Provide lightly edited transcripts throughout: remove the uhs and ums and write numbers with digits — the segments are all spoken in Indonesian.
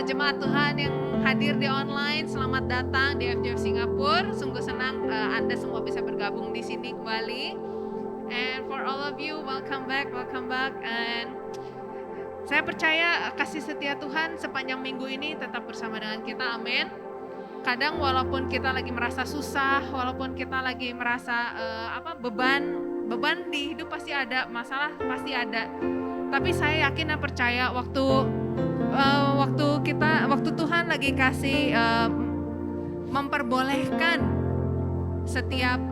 jemaat Tuhan yang hadir di online, selamat datang di FJF Singapura. Sungguh senang Anda semua bisa bergabung di sini kembali. And for all of you, welcome back. And saya percaya kasih setia Tuhan sepanjang minggu ini tetap bersama dengan kita, amin. Kadang walaupun kita lagi merasa susah, walaupun kita lagi merasa beban di hidup pasti ada, masalah pasti ada. Tapi saya yakin dan percaya waktu Tuhan lagi kasih memperbolehkan setiap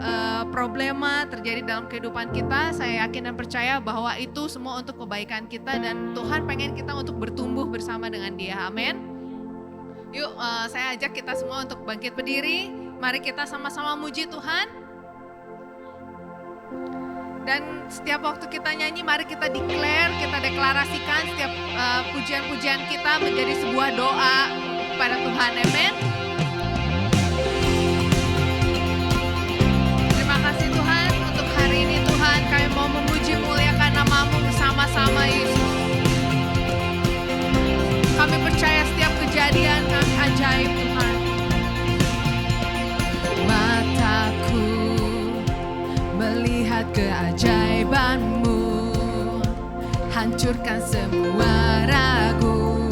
problema terjadi dalam kehidupan kita, saya yakin dan percaya bahwa itu semua untuk kebaikan kita dan Tuhan pengen kita untuk bertumbuh bersama dengan Dia, amin. Yuk, saya ajak kita semua untuk bangkit berdiri. Mari kita sama-sama muji Tuhan. Dan setiap waktu kita nyanyi, mari kita declare, kita deklarasikan setiap pujian-pujian kita menjadi sebuah doa kepada Tuhan, amin. Terima kasih Tuhan untuk hari ini Tuhan, kami mau memuji muliakan nama-Mu bersama-sama Yesus. Kami percaya setiap kejadian kami ajaib Tuhan. Mataku melihat keajaiban-Mu, hancurkan semua ragu,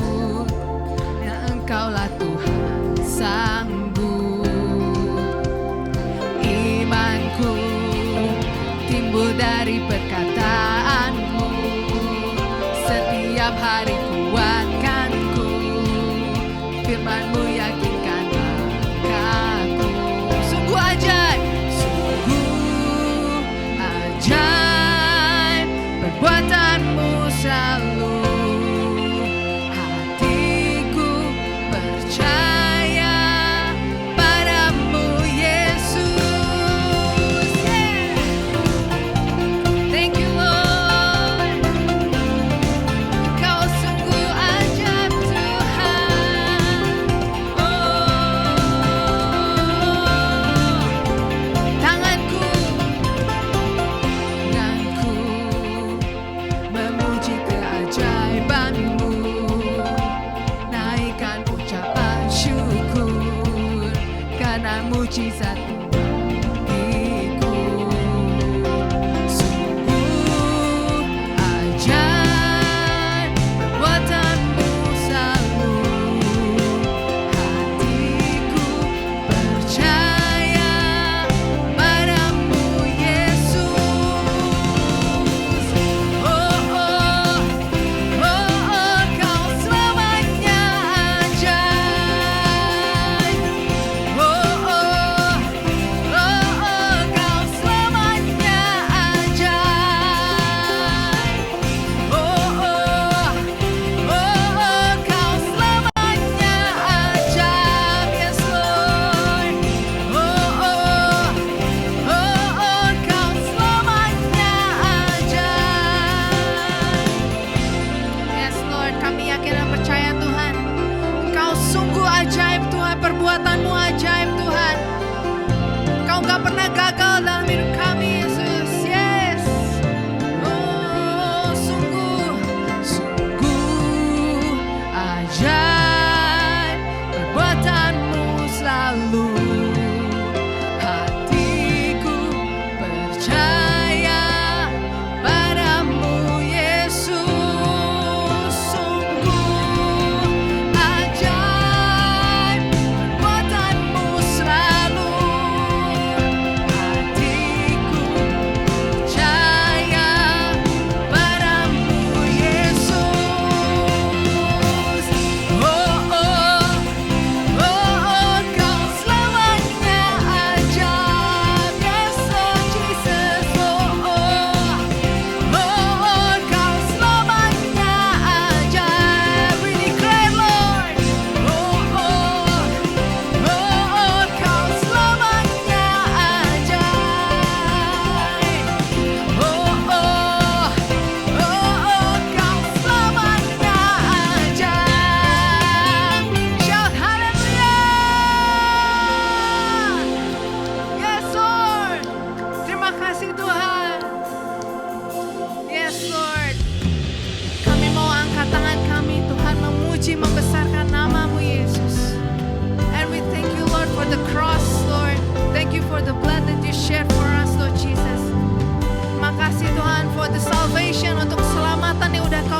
ya Engkaulah Tuhan sanggup. Imanku timbul dari perkataan-Mu, setiap hari kuatkanku, firman-Mu yakinkan langkahku. Sungguh ajaib, perbuatan-Mu selalu, hatiku percaya padamu Yesus. Yeah. Thank you Lord. Kau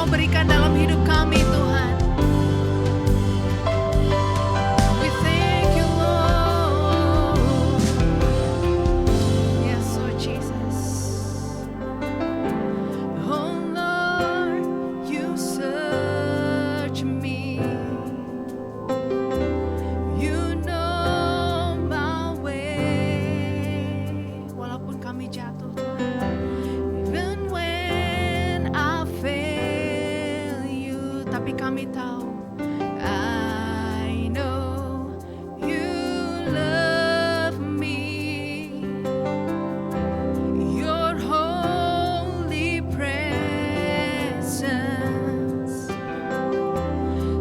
Kau berikan dalam hidup kami Tuhan. We thank you Lord. Yes Lord Jesus. Oh Lord, you search me. You know my way. Walaupun kami jatuh Tuhan, even when I fail you, tapi kami tahu, I know you love me. Your holy presence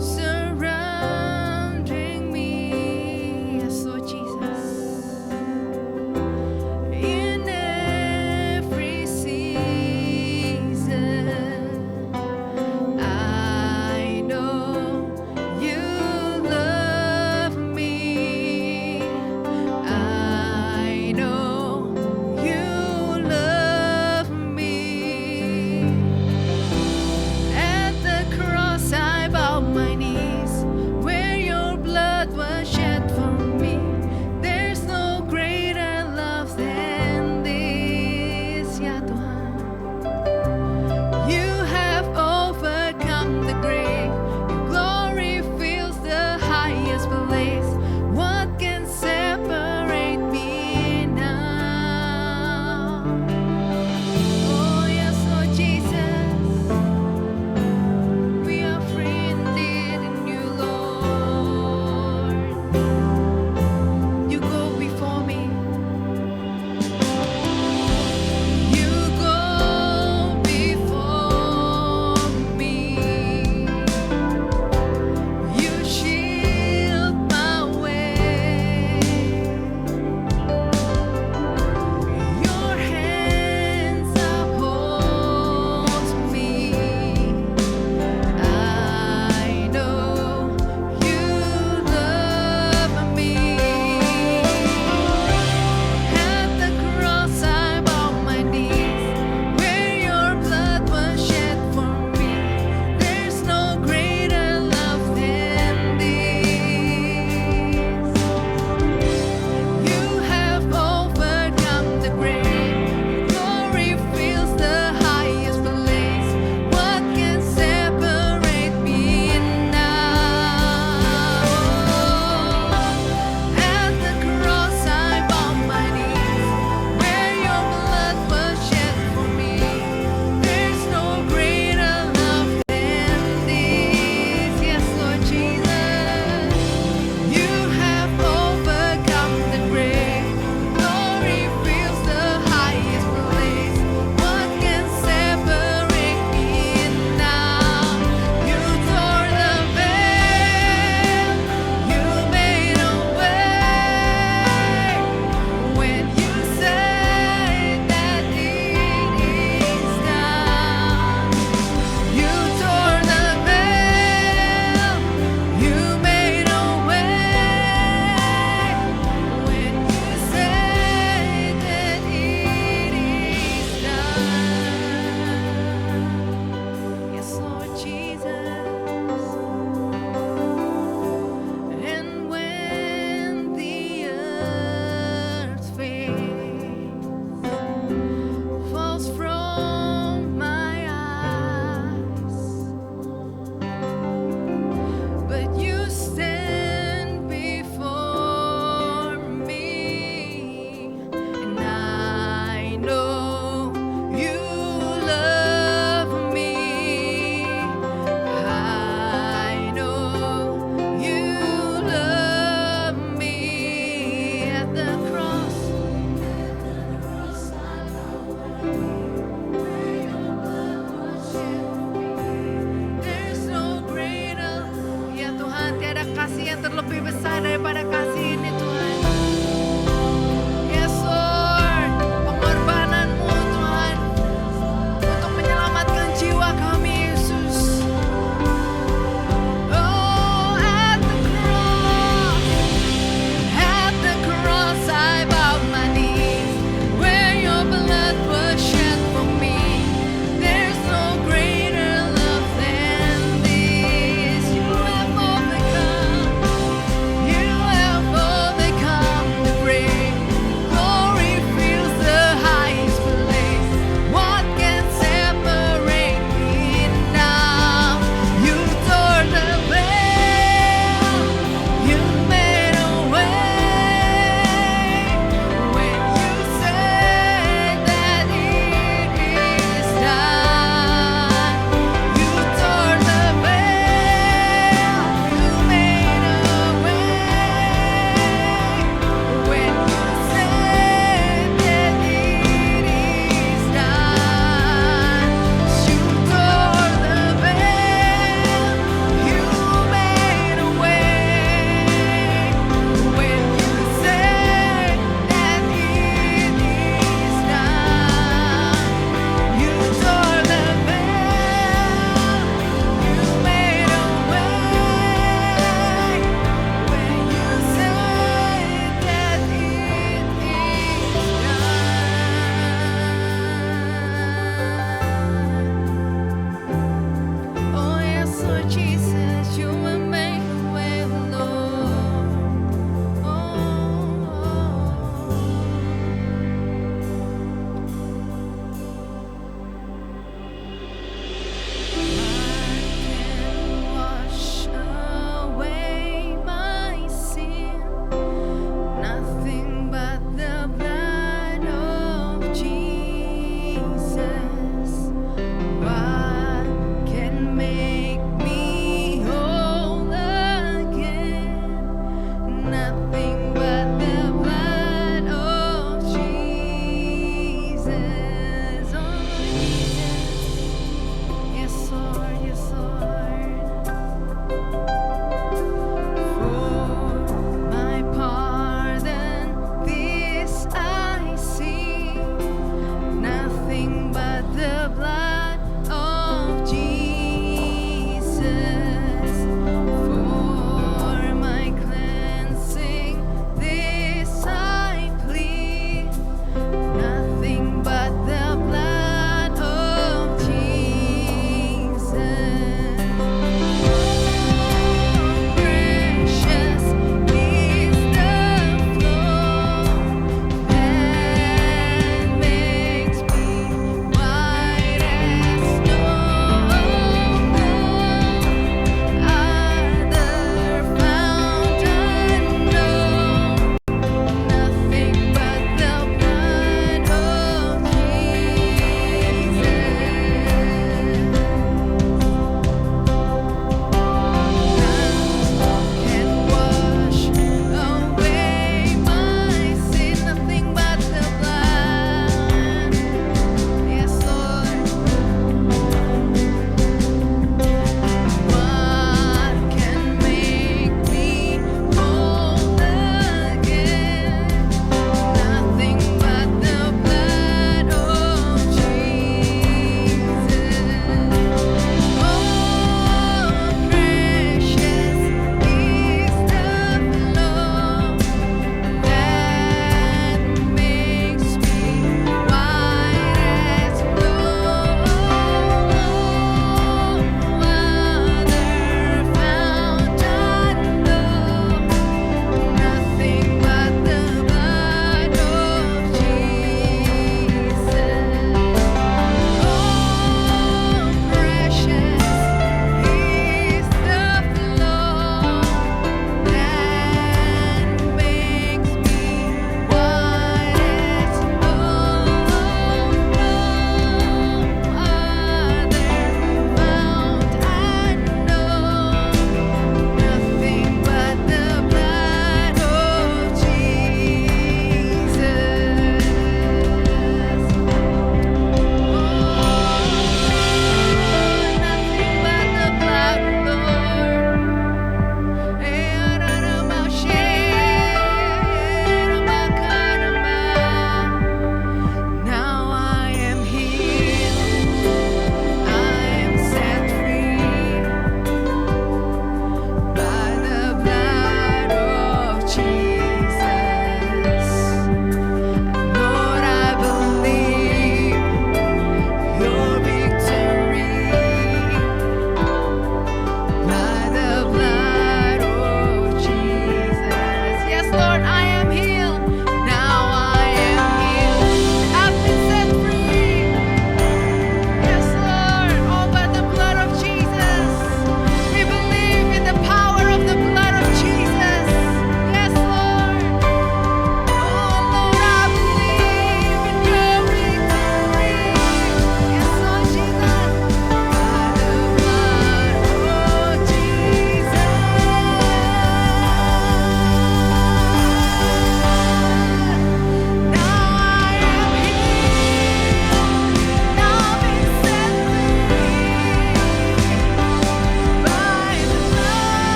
surrounding me. Yes, Lord Jesus. In every season, I know you love me. I know you love me. At the cross I bow my knees, where your blood was shed for me. There's no greater love than this, ya Tuhan. You have overcome the grave. Your glory fills the highest place. What can separate me now? Oh yes, Lord Jesus. We are free indeed in you, Lord. You go before me. You go before me. You shield my way. Your hands uphold me. I know you love me. At the cross I bow my knees, where your blood was shed for me. There's no greater love than this. You have overcome the grave. Glory fills the highest place. What can separate me now? At the cross I bow my knees, where your blood was shed for me. There's no greater love than this. Yes, Lord Jesus. You have overcome the grave. Glory fills the highest place. What can separate me now? You tore the veil. You made a way. When you said that it is done, you tore the veil. You made a way. When you said that it is done. Yes, Lord Jesus. And when the earth fades, falls from my eyes, but you stand before me, and I know you love me. I know you love me. At the cross, there's no greater. Ya Tuhan, tiada kasih yang terlebih besar daripada kasih ini Tuhan. Yes Lord, pengorbananmu Tuhan untuk menyelamatkan jiwa kami Yesus. Oh, at the cross I bow my knees, where your blood was shed for me. There's no greater love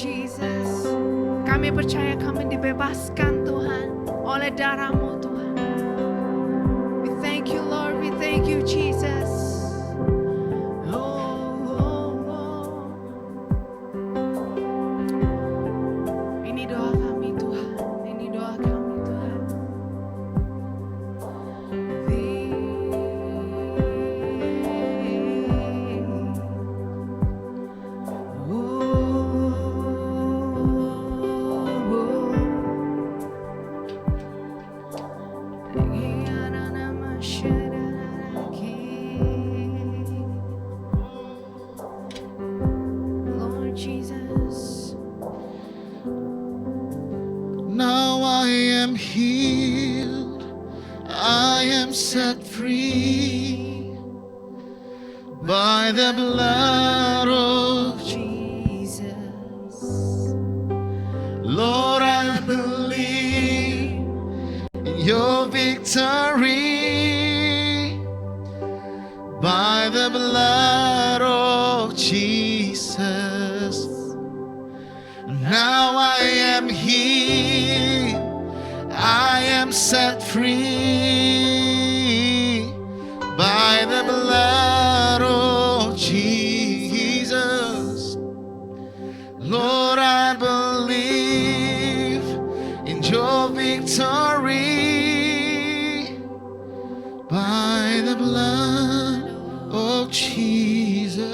Jesus. Kami percaya kami dibebaskan Tuhan oleh darah-Mu Tuhan. We thank you Lord, we thank you Jesus. Ini doa kami Tuhan, ini doa kami Tuhan. Lord Jesus. Now I am healed, I am set free by the blood of Jesus. Lord. I believe in your victory by the blood of Jesus. Now I am healed, I am set free by the blood of Jesus. Lord, I believe in your victory by the blood of Jesus.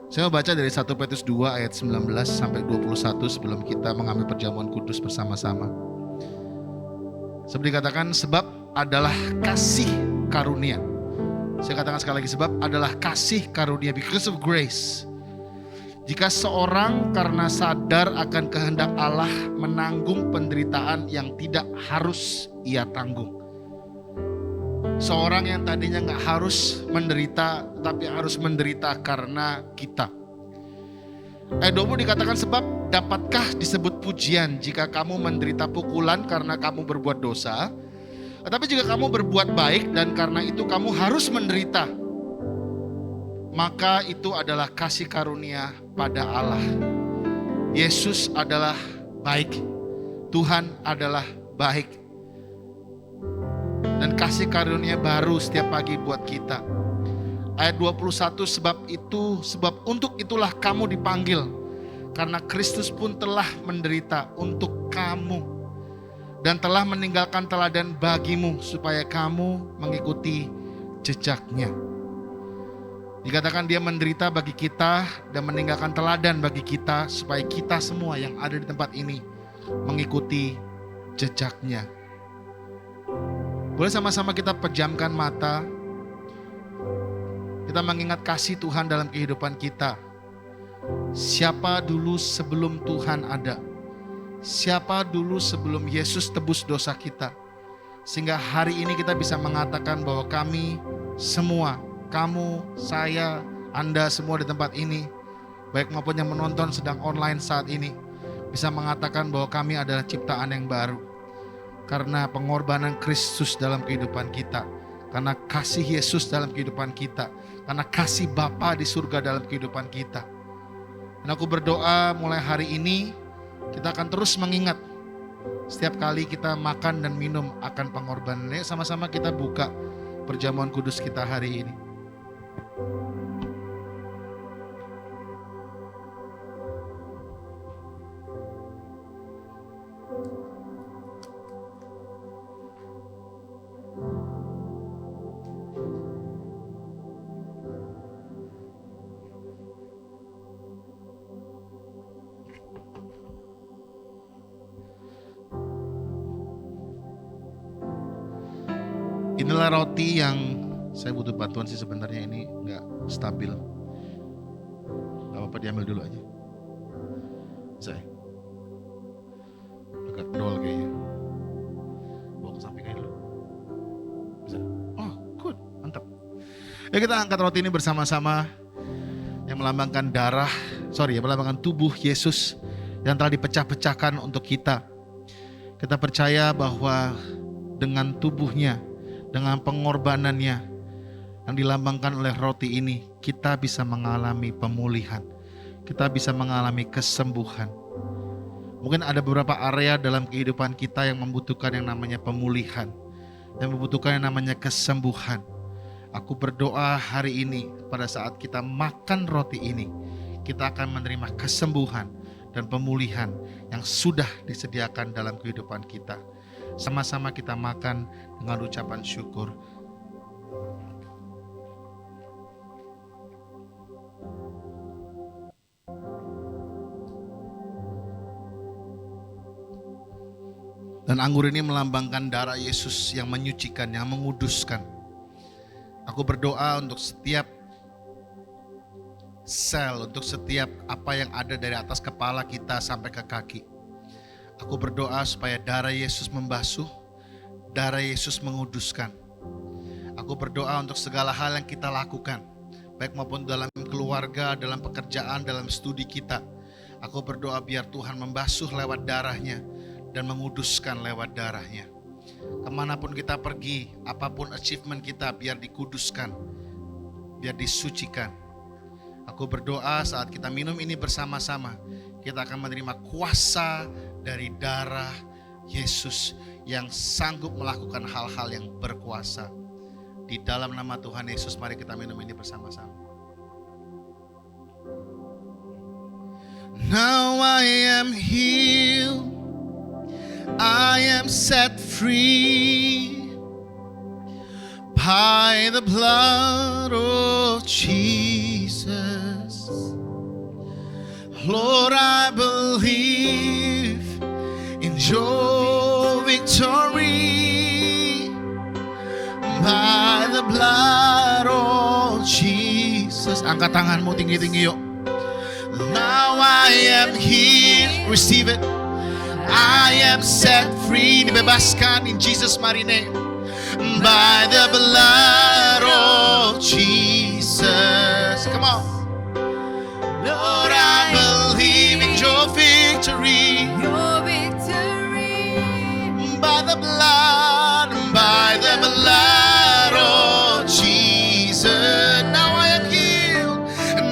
Saya mau baca dari 1 Petrus 2 ayat 19 sampai 21 sebelum kita mengambil perjamuan kudus bersama-sama. Seperti dikatakan, sebab adalah kasih karunia. Saya katakan sekali lagi, sebab adalah kasih karunia, because of grace. Jika seorang karena sadar akan kehendak Allah menanggung penderitaan yang tidak harus ia tanggung. Seorang yang tadinya gak harus menderita, tapi harus menderita karena kita. Ayat 20 dikatakan, sebab dapatkah disebut pujian jika kamu menderita pukulan karena kamu berbuat dosa, tetapi jika kamu berbuat baik dan karena itu kamu harus menderita, maka itu adalah kasih karunia pada Allah. Yesus adalah baik, Tuhan adalah baik. Dan kasih karunia baru setiap pagi buat kita. Ayat 21, sebab untuk itulah kamu dipanggil, karena Kristus pun telah menderita untuk kamu dan telah meninggalkan teladan bagimu supaya kamu mengikuti jejaknya. Dikatakan dia menderita bagi kita dan meninggalkan teladan bagi kita supaya kita semua yang ada di tempat ini mengikuti jejaknya. Boleh sama-sama kita pejamkan mata. Kita mengingat kasih Tuhan dalam kehidupan kita. Siapa dulu sebelum Tuhan ada? Siapa dulu sebelum Yesus tebus dosa kita? Sehingga hari ini kita bisa mengatakan bahwa kami semua, kamu, saya, Anda semua di tempat ini, baik maupun yang menonton sedang online saat ini, bisa mengatakan bahwa kami adalah ciptaan yang baru. Karena pengorbanan Kristus dalam kehidupan kita, karena kasih Yesus dalam kehidupan kita, karena kasih Bapa di surga dalam kehidupan kita. Dan aku berdoa mulai hari ini kita akan terus mengingat setiap kali kita makan dan minum akan pengorbanan. Sama-sama kita buka perjamuan kudus kita hari ini. Inilah roti yang saya butuh bantuan sih sebenarnya, ini nggak stabil. Gak apa-apa, diambil dulu aja. Saya agak dol kayaknya. Bawa ke samping aja dulu. Bisa? Oh, good, mantap. Ya, kita angkat roti ini bersama-sama yang melambangkan melambangkan tubuh Yesus yang telah dipecah-pecahkan untuk kita. Kita percaya bahwa dengan tubuhnya, dengan pengorbanannya yang dilambangkan oleh roti ini, kita bisa mengalami pemulihan. kita bisa mengalami kesembuhan. Mungkin ada beberapa area dalam kehidupan kita yang membutuhkan yang namanya pemulihan, yang membutuhkan yang namanya kesembuhan. Aku berdoa hari ini pada saat kita makan roti ini, kita akan menerima kesembuhan dan pemulihan yang sudah disediakan dalam kehidupan kita. Sama-sama kita makan dengan ucapan syukur. Dan anggur ini melambangkan darah Yesus yang menyucikan, yang menguduskan. Aku berdoa untuk setiap sel, untuk setiap apa yang ada dari atas kepala kita sampai ke kaki. Aku berdoa supaya darah Yesus membasuh, darah Yesus menguduskan. Aku berdoa untuk segala hal yang kita lakukan, baik maupun dalam keluarga, dalam pekerjaan, dalam studi kita. Aku berdoa biar Tuhan membasuh lewat darahnya dan menguduskan lewat darahnya. Kemanapun kita pergi, apapun achievement kita, biar dikuduskan, biar disucikan. Aku berdoa saat kita minum ini bersama-sama, kita akan menerima kuasa dari darah Yesus yang sanggup melakukan hal-hal yang berkuasa. Di dalam nama Tuhan Yesus, mari kita minum ini bersama-sama. Now I am healed, I am set free by the blood of Jesus. Lord, I believe in your victory by the blood of Jesus. Angkat tanganmu tinggi-tinggi yuk. Now I am here, receive it. I am set free, dibebaskan in Jesus' mighty name by the blood of Jesus. Come on. Lord, I believe in your victory, by the blood of Jesus. Now I am healed,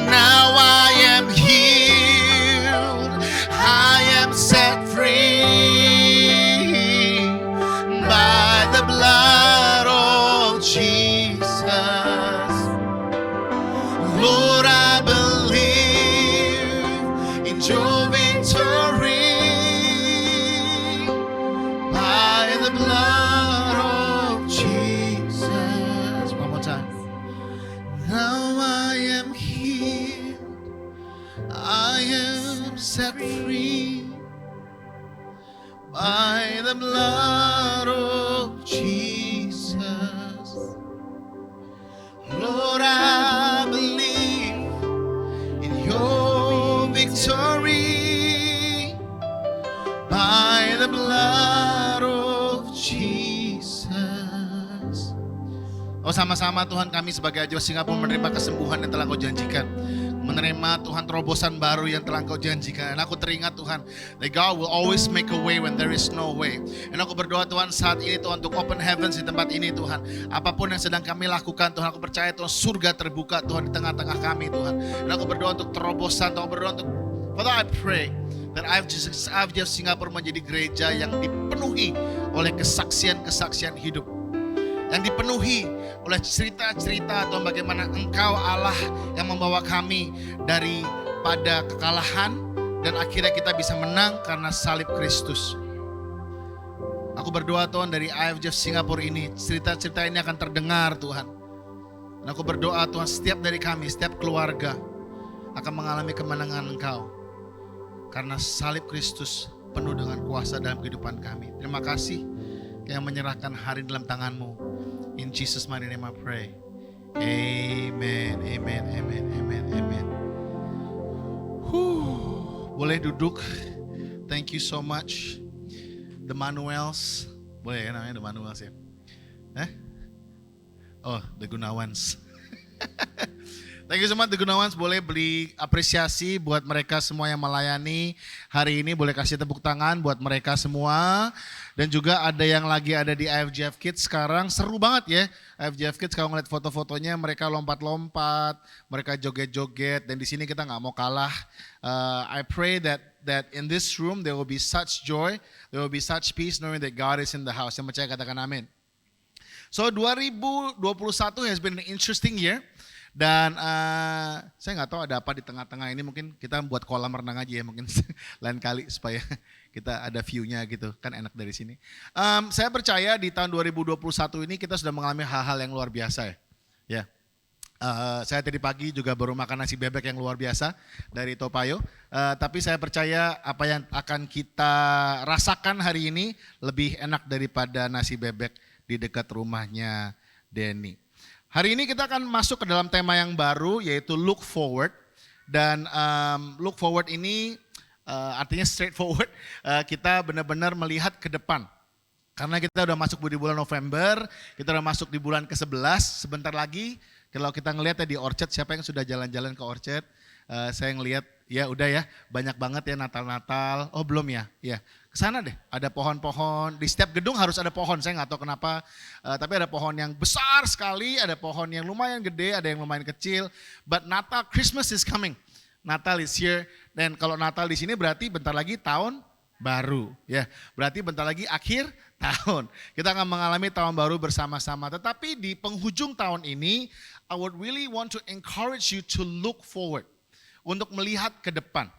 now I am healed, I am set free by the blood of Jesus. Lord, I believe in your victory by the blood of Jesus. One more time. Now I am healed, I am set free by the blood of Jesus. Lord, I believe in your victory by the blood of Jesus. Oh, sama-sama Tuhan, kami sebagai Ajaib Singapura menerima kesembuhan yang telah Kau janjikan, menerima Tuhan terobosan baru yang telah Kau janjikan. Dan aku teringat Tuhan, that God will always make a way when there is no way. Dan aku berdoa Tuhan saat ini Tuhan untuk open heavens di tempat ini Tuhan. Apapun yang sedang kami lakukan Tuhan, aku percaya Tuhan surga terbuka Tuhan di tengah-tengah kami Tuhan. Dan aku berdoa untuk terobosan, Tuhan berdoa untuk, Father, I pray that Ajaib Singapura menjadi gereja yang dipenuhi oleh kesaksian-kesaksian hidup, yang dipenuhi oleh cerita-cerita Tuhan bagaimana Engkau Allah yang membawa kami daripada kekalahan dan akhirnya kita bisa menang karena salib Kristus. Aku berdoa Tuhan dari AFJ Singapura ini, cerita-cerita ini akan terdengar Tuhan. Dan aku berdoa Tuhan setiap dari kami, setiap keluarga akan mengalami kemenangan Engkau karena salib Kristus penuh dengan kuasa dalam kehidupan kami. Terima kasih yang menyerahkan hari dalam tangan-Mu. In Jesus' mighty name I pray. Amen, amen, amen, amen, amen. Boleh duduk. Thank you so much. The Manuels. Boleh ya namanya The Manuels ya? Oh, The Gunawans. Thank you so much The Good Ones, boleh beri apresiasi buat mereka semua yang melayani hari ini, boleh kasih tepuk tangan buat mereka semua. Dan juga ada yang lagi ada di IFGF Kids sekarang, seru banget ya. IFGF Kids kalau ngeliat foto-fotonya mereka lompat-lompat, mereka joget-joget, dan di sini kita nggak mau kalah. I pray that in this room there will be such joy, there will be such peace knowing that God is in the house. Yang percaya katakan amin. So 2021 has been an interesting year. Dan saya nggak tahu ada apa di tengah-tengah ini, mungkin kita buat kolam renang aja ya mungkin lain kali supaya kita ada view-nya gitu, kan enak dari sini. Saya percaya di tahun 2021 ini kita sudah mengalami hal-hal yang luar biasa ya. Saya tadi pagi juga baru makan nasi bebek yang luar biasa dari Topayo. Tapi saya percaya apa yang akan kita rasakan hari ini lebih enak daripada nasi bebek di dekat rumahnya Denny. Hari ini kita akan masuk ke dalam tema yang baru yaitu look forward. Dan look forward ini artinya straightforward. Kita benar-benar melihat ke depan. Karena kita udah masuk di bulan November, kita udah masuk di bulan ke-11. Sebentar lagi kalau kita ngelihat di Orchard, siapa yang sudah jalan-jalan ke Orchard? Saya ngelihat ya udah ya, banyak banget ya Natal-Natal. Oh belum ya? Ya. Kesana deh, ada pohon-pohon, di setiap gedung harus ada pohon, saya nggak tahu kenapa, tapi ada pohon yang besar sekali, ada pohon yang lumayan gede, ada yang lumayan kecil, but Natal, Christmas is coming, Natal is here, dan kalau Natal di sini berarti bentar lagi tahun baru, ya, berarti bentar lagi akhir tahun, kita akan mengalami tahun baru bersama-sama, tetapi di penghujung tahun ini, I would really want to encourage you to look forward, untuk melihat ke depan.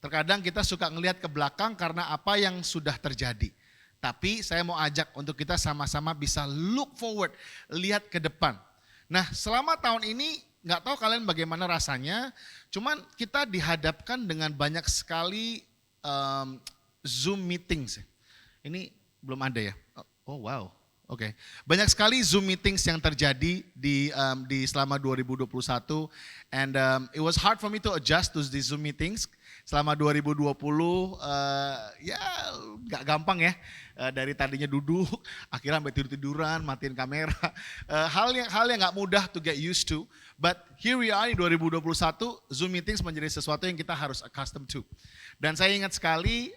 Terkadang kita suka ngelihat ke belakang karena apa yang sudah terjadi. Tapi saya mau ajak untuk kita sama-sama bisa look forward, lihat ke depan. Nah selama tahun ini nggak tahu kalian bagaimana rasanya, cuman kita dihadapkan dengan banyak sekali Zoom meetings. Ini belum ada ya? Oh wow, oke. Banyak sekali Zoom meetings yang terjadi di selama 2021. And it was hard for me to adjust to these Zoom meetings. Selama 2020 ya gak gampang ya, dari tadinya duduk akhirnya sampai tidur-tiduran, matiin kamera, hal yang gak mudah to get used to, but here we are di 2021, Zoom meetings menjadi sesuatu yang kita harus accustomed to. Dan saya ingat sekali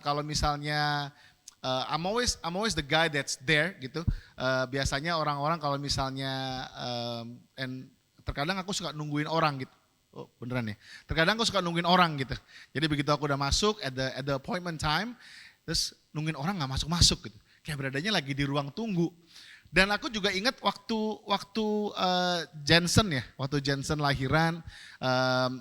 kalau misalnya I'm always the guy that's there gitu, biasanya orang-orang kalau misalnya terkadang aku suka nungguin orang gitu. Oh beneran ya, terkadang aku suka nungguin orang gitu. Jadi begitu aku udah masuk at the appointment time, terus nungguin orang gak masuk-masuk gitu. Kayak beradanya lagi di ruang tunggu. Dan aku juga ingat waktu Jensen ya, waktu Jensen lahiran,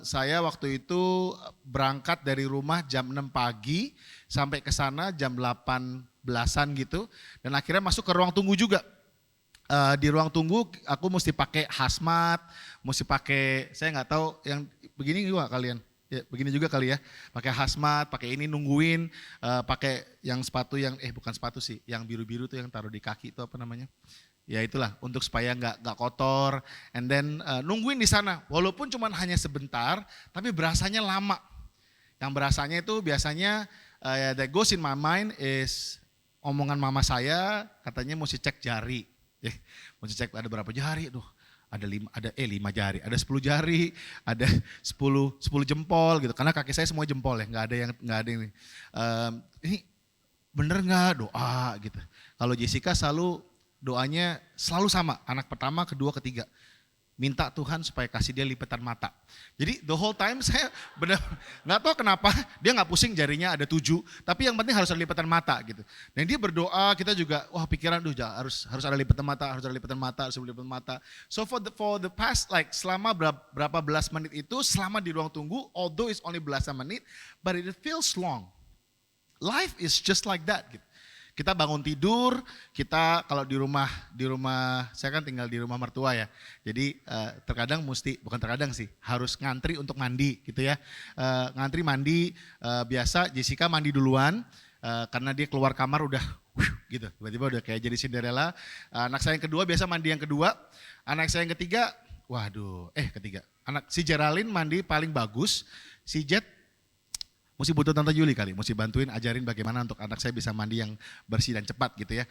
saya waktu itu berangkat dari rumah jam 6 pagi sampai ke sana jam 8-an gitu. Dan akhirnya masuk ke ruang tunggu juga. Di ruang tunggu aku mesti pakai hazmat, mesti pakai, saya nggak tahu yang begini juga kalian, ya begini juga kali ya, pakai hazmat, pakai ini nungguin, pakai yang sepatu yang bukan sepatu sih, yang biru-biru tuh yang taruh di kaki itu apa namanya? Ya itulah untuk supaya nggak kotor, and then nungguin di sana, walaupun cuma hanya sebentar, tapi berasanya lama. Yang berasanya itu biasanya that goes in my mind is omongan mama saya, katanya mesti cek jari. Ya, mau cek ada berapa jari, ada 5 jari, ada 10 jari, ada 10 jempol gitu. Karena kaki saya semua jempol ya, nggak ada yang ini bener nggak doa gitu. Kalau Jessica selalu doanya selalu sama, anak pertama, kedua, ketiga. Minta Tuhan supaya kasih dia lipatan mata. Jadi the whole time saya benar nggak tahu kenapa dia nggak pusing jarinya ada 7, tapi yang penting harus ada lipatan mata gitu. Dan dia berdoa, kita juga pikiran harus ada lipatan mata, harus ada lipatan mata, harus ada lipatan mata. So for the past selama berapa belas menit itu selama di ruang tunggu, although it's only belasan menit, but it feels long. Life is just like that gitu. Kita bangun tidur, kita kalau di rumah saya kan tinggal di rumah mertua ya. Jadi terkadang bukan terkadang sih, harus ngantri untuk mandi gitu ya. Ngantri mandi, biasa Jessica mandi duluan karena dia keluar kamar udah gitu. Tiba-tiba udah kayak jadi Cinderella. Anak saya yang kedua biasa mandi yang kedua. Anak saya yang ketiga, ketiga. Si Geraldine mandi paling bagus, si Jet Mesti butuh Tante Yuli kali, mesti bantuin ajarin bagaimana untuk anak saya bisa mandi yang bersih dan cepat gitu ya.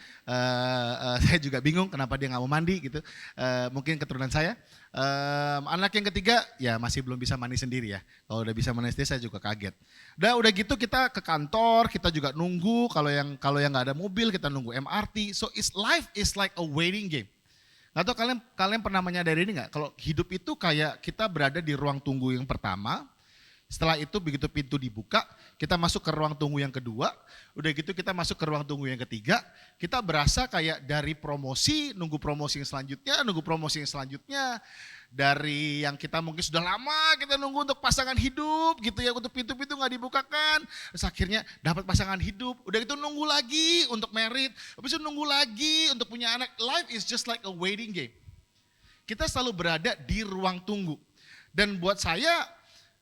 Saya juga bingung kenapa dia nggak mau mandi gitu. Mungkin keturunan saya. Anak yang ketiga ya masih belum bisa mandi sendiri ya. Kalau udah bisa mandi sendiri saya juga kaget. Udah gitu kita ke kantor, kita juga nunggu. Kalau yang nggak ada mobil kita nunggu MRT. So life is like a waiting game. Nggak tahu kalian pernah menyadari ini nggak? Kalau hidup itu kayak kita berada di ruang tunggu yang pertama. Setelah itu begitu pintu dibuka, kita masuk ke ruang tunggu yang kedua. Udah gitu kita masuk ke ruang tunggu yang ketiga. Kita berasa kayak dari promosi, nunggu promosi yang selanjutnya, nunggu promosi yang selanjutnya. Dari yang kita mungkin sudah lama kita nunggu untuk pasangan hidup gitu ya, untuk pintu-pintu gak dibukakan. Terus akhirnya dapat pasangan hidup. Udah gitu nunggu lagi untuk married. Habis itu nunggu lagi untuk punya anak. Life is just like a waiting game. Kita selalu berada di ruang tunggu. Dan buat saya,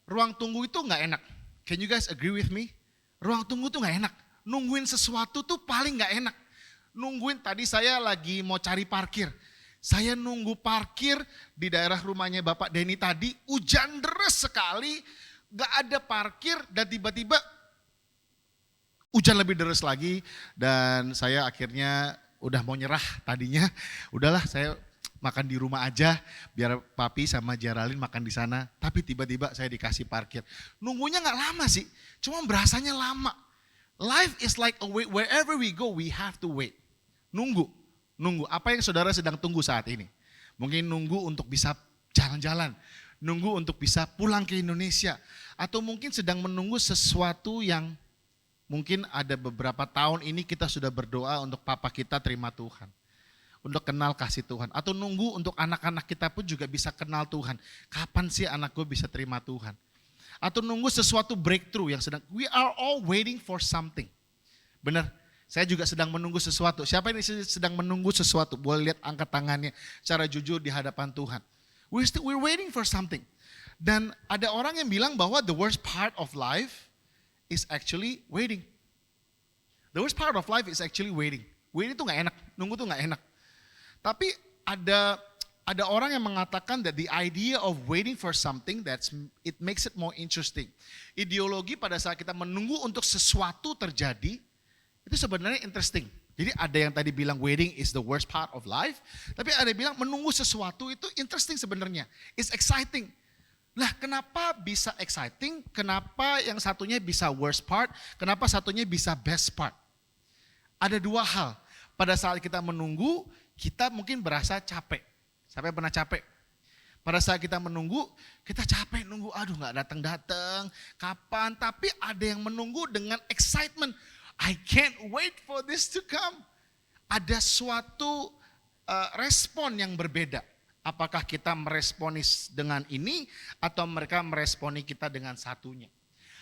ruang tunggu itu gak enak. Can you guys agree with me? Ruang tunggu tuh gak enak. Nungguin sesuatu tuh paling gak enak. Nungguin, tadi saya lagi mau cari parkir. Saya nunggu parkir di daerah rumahnya Bapak Denny tadi. Hujan deras sekali. Gak ada parkir dan tiba-tiba hujan lebih deras lagi. Dan saya akhirnya udah mau nyerah tadinya. Udahlah saya makan di rumah aja, biar papi sama Geraldine makan di sana. Tapi tiba-tiba saya dikasih parkir. Nunggunya gak lama sih, cuma berasanya lama. Life is like a wait, wherever we go we have to wait. Nunggu. Apa yang saudara sedang tunggu saat ini? Mungkin nunggu untuk bisa jalan-jalan, nunggu untuk bisa pulang ke Indonesia. Atau mungkin sedang menunggu sesuatu yang mungkin ada beberapa tahun ini kita sudah berdoa untuk papa kita terima Tuhan. Untuk kenal kasih Tuhan. Atau nunggu untuk anak-anak kita pun juga bisa kenal Tuhan. Kapan sih anak gue bisa terima Tuhan? Atau nunggu sesuatu breakthrough yang sedang, we are all waiting for something. Benar, saya juga sedang menunggu sesuatu. Siapa yang sedang menunggu sesuatu? Boleh lihat angkat tangannya secara jujur di hadapan Tuhan. We're waiting for something. Dan ada orang yang bilang bahwa the worst part of life is actually waiting. The worst part of life is actually waiting. Waiting itu gak enak, nunggu tuh gak enak. Tapi ada orang yang mengatakan that the idea of waiting for something it makes it more interesting. Ideologi pada saat kita menunggu untuk sesuatu terjadi itu sebenarnya interesting. Jadi ada yang tadi bilang waiting is the worst part of life, tapi ada yang bilang menunggu sesuatu itu interesting sebenarnya. It's exciting. Lah kenapa bisa exciting? Kenapa yang satunya bisa worst part? Kenapa satunya bisa best part? Ada dua hal. Pada saat kita menunggu, kita mungkin berasa capek. Sampai pernah capek. Pada saat kita menunggu, kita capek nunggu, aduh gak datang-datang, kapan. Tapi ada yang menunggu dengan excitement. I can't wait for this to come. Ada suatu respon yang berbeda. Apakah kita meresponi dengan ini atau mereka meresponi kita dengan satunya.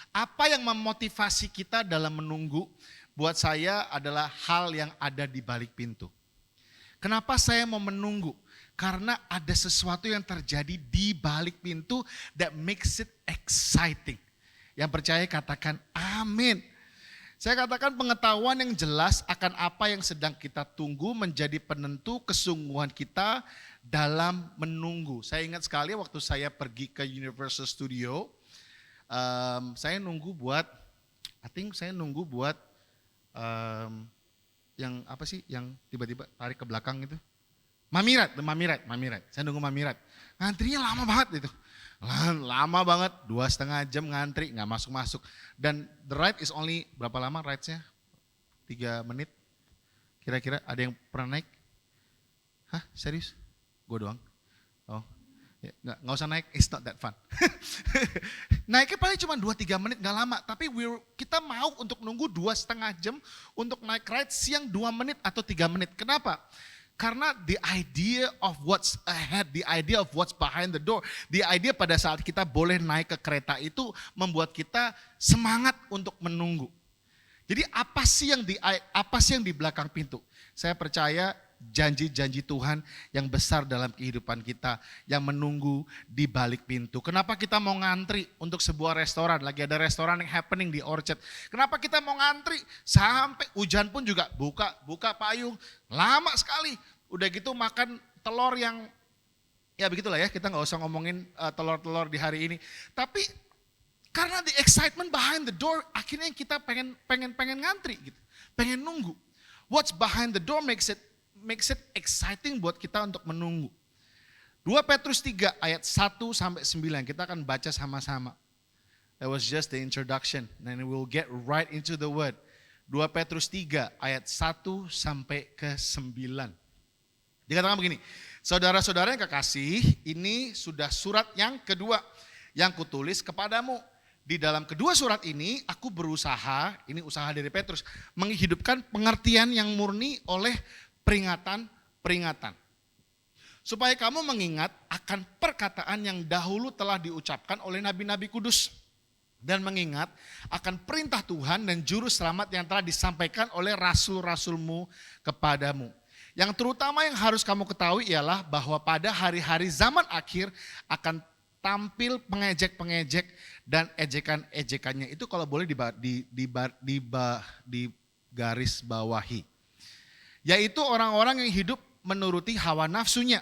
Apa yang memotivasi kita dalam menunggu buat saya adalah hal yang ada di balik pintu. Kenapa saya mau menunggu? Karena ada sesuatu yang terjadi di balik pintu that makes it exciting. Yang percaya katakan amin. Saya katakan pengetahuan yang jelas akan apa yang sedang kita tunggu menjadi penentu kesungguhan kita dalam menunggu. Saya ingat sekali waktu saya pergi ke Universal Studio, saya nunggu buat yang apa sih yang tiba-tiba tarik ke belakang itu? Mamirat. Saya nunggu Mamirat. Ngantrinya lama banget itu. Lama banget, 2,5 jam ngantri, gak masuk-masuk. Dan the ride is only, berapa lama ride-nya? 3 menit. Kira-kira ada yang pernah naik? Hah, serius? Gue doang? Oh, ya, gak usah naik, it's not that fun. Naiknya paling cuma 2-3 menit, gak lama. Tapi kita mau untuk nunggu 2,5 jam untuk naik ride siang 2 menit atau 3 menit. Kenapa? Karena the idea of what's ahead, the idea of what's behind the door, the idea pada saat kita boleh naik ke kereta itu membuat kita semangat untuk menunggu. Jadi apa sih yang di belakang pintu? Saya percaya janji-janji Tuhan yang besar dalam kehidupan kita yang menunggu di balik pintu. Kenapa kita mau ngantri untuk sebuah restoran? Lagi ada restoran yang happening di Orchard. Kenapa kita mau ngantri sampai hujan pun juga buka payung lama sekali. Udah gitu makan telur yang ya begitulah ya, kita nggak usah ngomongin telur-telur di hari ini. Tapi karena Karena the excitement behind the door akhirnya kita pengen ngantri gitu. Pengen nunggu. What's behind the door makes it exciting buat kita untuk menunggu. 2 Petrus 3 ayat 1 sampai 9 kita akan baca sama-sama. That was just the introduction. And we'll get right into the word. 2 Petrus 3 ayat 1 sampai ke 9. Dikatakan begini, saudara-saudara yang kekasih, ini sudah surat yang kedua yang kutulis kepadamu. Di dalam kedua surat ini aku berusaha, ini usaha dari Petrus, menghidupkan pengertian yang murni oleh peringatan-peringatan. Supaya kamu mengingat akan perkataan yang dahulu telah diucapkan oleh nabi-nabi kudus. Dan mengingat akan perintah Tuhan dan juru selamat yang telah disampaikan oleh rasul-rasulmu kepadamu. Yang terutama yang harus kamu ketahui ialah bahwa pada hari-hari zaman akhir akan tampil pengejek-pengejek dan ejekan-ejekannya. Itu kalau boleh di garis bawahi. Yaitu orang-orang yang hidup menuruti hawa nafsunya.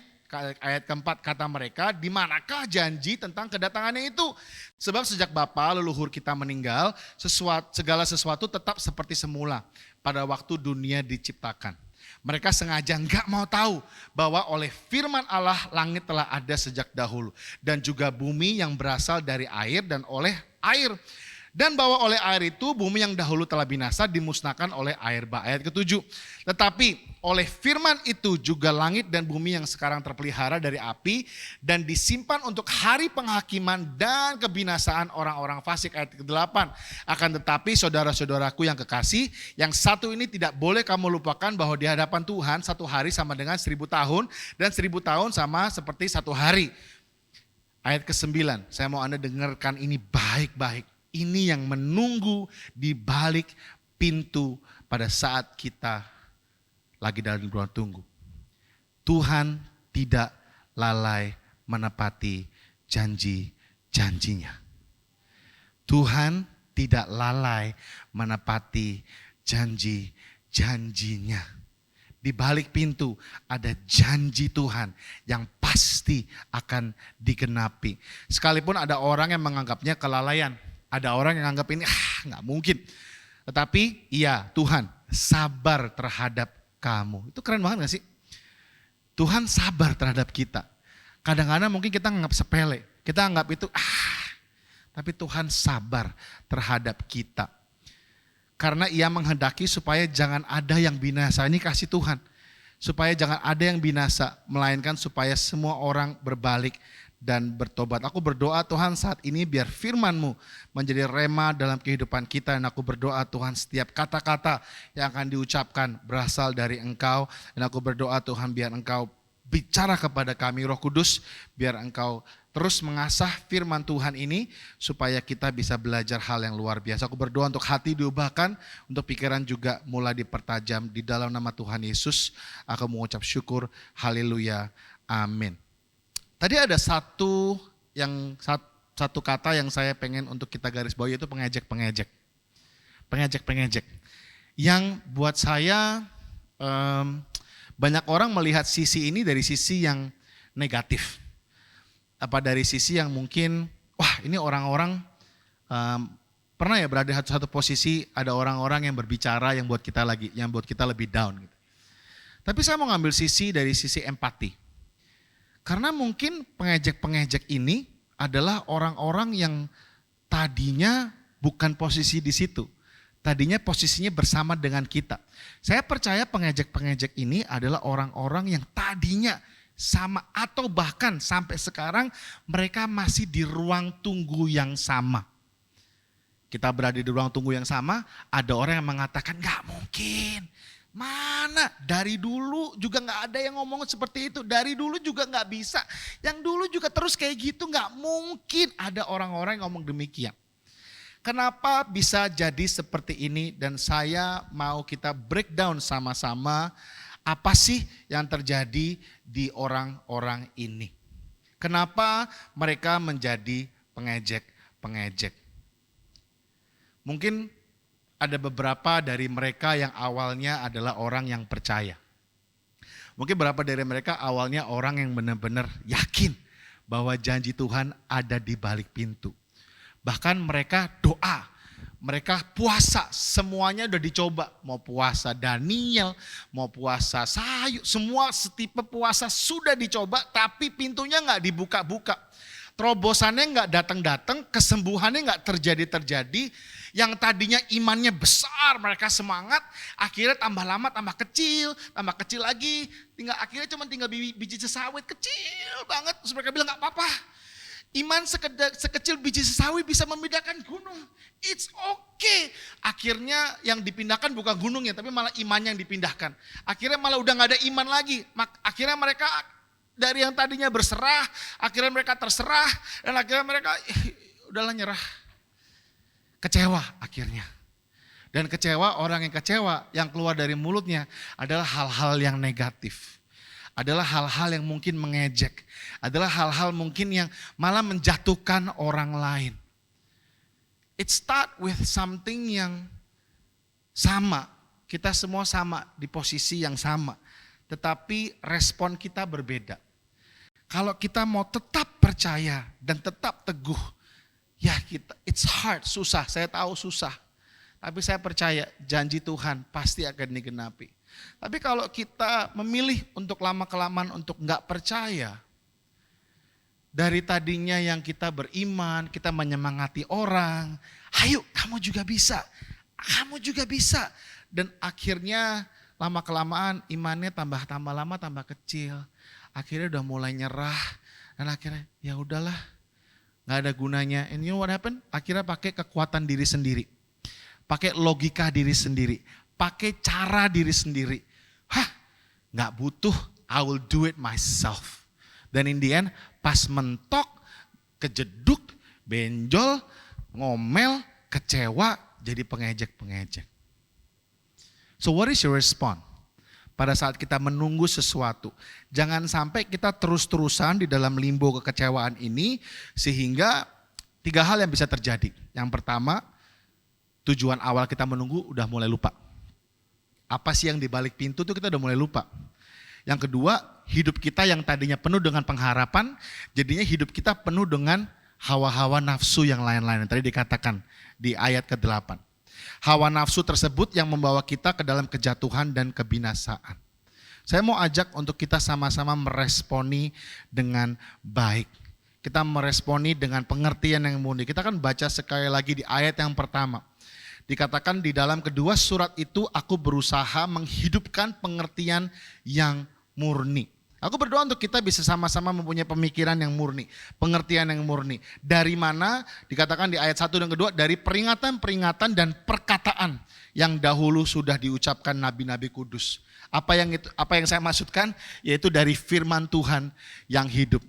Ayat keempat kata mereka, di manakah janji tentang kedatangannya itu? Sebab sejak Bapa leluhur kita meninggal, segala sesuatu tetap seperti semula pada waktu dunia diciptakan. Mereka sengaja enggak mau tahu bahwa oleh firman Allah langit telah ada sejak dahulu. Dan juga bumi yang berasal dari air dan oleh air. Dan bahwa oleh air itu bumi yang dahulu telah binasa dimusnahkan oleh air bah. Ayat ke-7. Tetapi oleh firman itu juga langit dan bumi yang sekarang terpelihara dari api dan disimpan untuk hari penghakiman dan kebinasaan orang-orang fasik. Ayat ke-8. Akan tetapi saudara-saudaraku yang kekasih, yang satu ini tidak boleh kamu lupakan bahwa di hadapan Tuhan satu hari sama dengan 1000 tahun dan 1000 tahun sama seperti satu hari. Ayat ke-9. Saya mau Anda dengarkan ini baik-baik. Ini yang menunggu di balik pintu pada saat kita lagi dalam ruang tunggu. Tuhan tidak lalai menepati janji-janjinya. Tuhan tidak lalai menepati janji-janjinya. Di balik pintu ada janji Tuhan yang pasti akan digenapi. Sekalipun ada orang yang menganggapnya kelalaian. Ada orang yang anggap ini gak mungkin. Tetapi iya, Tuhan sabar terhadap kamu. Itu keren banget gak sih? Tuhan sabar terhadap kita. Kadang-kadang mungkin kita anggap sepele. Kita anggap itu tapi Tuhan sabar terhadap kita. Karena ia menghendaki supaya jangan ada yang binasa. Ini kasih Tuhan. Supaya jangan ada yang binasa. Melainkan supaya semua orang berbalik dan bertobat. Aku berdoa Tuhan saat ini biar firman-Mu menjadi rema dalam kehidupan kita. Dan aku berdoa Tuhan setiap kata-kata yang akan diucapkan berasal dari Engkau. Dan aku berdoa Tuhan biar Engkau bicara kepada kami Roh Kudus. Biar Engkau terus mengasah firman Tuhan ini supaya kita bisa belajar hal yang luar biasa. Aku berdoa untuk hati diubahkan, untuk pikiran juga mulai dipertajam. Di dalam nama Tuhan Yesus aku mengucap syukur. Haleluya. Amin. Tadi ada satu kata yang saya pengen untuk kita garis bawahi, yaitu pengejek-pengejek. Pengejek-pengejek. Yang buat saya banyak orang melihat sisi ini dari sisi yang negatif. Apa dari sisi yang mungkin, ini orang-orang pernah ya berada di satu posisi, ada orang-orang yang berbicara yang buat kita lebih down. Gitu. Tapi saya mau ngambil sisi dari sisi empati. Karena mungkin pengejek-pengejek ini adalah orang-orang yang tadinya bukan posisi di situ. Tadinya posisinya bersama dengan kita. Saya percaya pengejek-pengejek ini adalah orang-orang yang tadinya sama atau bahkan sampai sekarang mereka masih di ruang tunggu yang sama. Kita berada di ruang tunggu yang sama, ada orang yang mengatakan gak mungkin. Mana? Dari dulu juga gak ada yang ngomong seperti itu. Dari dulu juga gak bisa. Yang dulu juga terus kayak gitu, gak mungkin ada orang-orang yang ngomong demikian. Kenapa bisa jadi seperti ini? Dan saya mau kita breakdown sama-sama apa sih yang terjadi di orang-orang ini. Kenapa mereka menjadi pengejek-pengejek? Mungkin ada beberapa dari mereka yang awalnya adalah orang yang percaya. Mungkin beberapa dari mereka awalnya orang yang benar-benar yakin bahwa janji Tuhan ada di balik pintu. Bahkan mereka doa, mereka puasa, semuanya udah dicoba. Mau puasa Daniel, mau puasa sayur, semua setipe puasa sudah dicoba, tapi pintunya nggak dibuka-buka. Terobosannya nggak datang-datang, kesembuhannya nggak terjadi-terjadi. Yang tadinya imannya besar, mereka semangat, akhirnya tambah lama tambah kecil lagi. Akhirnya cuma tinggal biji sesawit kecil banget. Terus mereka bilang nggak apa-apa. Iman sekecil biji sesawi bisa memindahkan gunung. It's okay. Akhirnya yang dipindahkan bukan gunungnya, tapi malah imannya yang dipindahkan. Akhirnya malah udah gak ada iman lagi. Akhirnya mereka dari yang tadinya berserah, akhirnya mereka terserah. Dan akhirnya mereka udahlah nyerah. Kecewa akhirnya. Dan kecewa, orang yang kecewa yang keluar dari mulutnya adalah hal-hal yang negatif. Adalah hal-hal yang mungkin mengejek, adalah hal-hal mungkin yang malah menjatuhkan orang lain. It start with something yang sama, kita semua sama di posisi yang sama, tetapi respon kita berbeda. Kalau kita mau tetap percaya dan tetap teguh, ya it's hard, susah, saya tahu susah. Tapi saya percaya janji Tuhan pasti akan digenapi. Tapi kalau kita memilih untuk lama-kelamaan untuk enggak percaya, dari tadinya yang kita beriman, kita menyemangati orang, ayo kamu juga bisa, dan akhirnya lama-kelamaan imannya tambah lama tambah kecil, akhirnya udah mulai nyerah, dan akhirnya ya udahlah, nggak ada gunanya. And you know what happened? Akhirnya pakai kekuatan diri sendiri, pakai logika diri sendiri, pakai cara diri sendiri. Nggak butuh, I will do it myself. Dan in the end, pas mentok, kejeduk, benjol, ngomel, kecewa, jadi pengejek-pengejek. So what is your response? Pada saat kita menunggu sesuatu, jangan sampai kita terus-terusan di dalam limbo kekecewaan ini, sehingga 3 hal yang bisa terjadi. Yang pertama, tujuan awal kita menunggu udah mulai lupa. Apa sih yang di balik pintu itu kita udah mulai lupa. Yang kedua, hidup kita yang tadinya penuh dengan pengharapan, jadinya hidup kita penuh dengan hawa-hawa nafsu yang lain-lain. Tadi dikatakan di ayat ke-8. Hawa nafsu tersebut yang membawa kita ke dalam kejatuhan dan kebinasaan. Saya mau ajak untuk kita sama-sama meresponi dengan baik. Kita meresponi dengan pengertian yang murni. Kita akan baca sekali lagi di ayat yang pertama. Dikatakan di dalam kedua surat itu aku berusaha menghidupkan pengertian yang murni. Aku berdoa untuk kita bisa sama-sama mempunyai pemikiran yang murni, pengertian yang murni. Dari mana? Dikatakan di ayat 1 dan kedua, dari peringatan-peringatan dan perkataan yang dahulu sudah diucapkan nabi-nabi kudus. Apa yang saya maksudkan? Yaitu dari firman Tuhan yang hidup.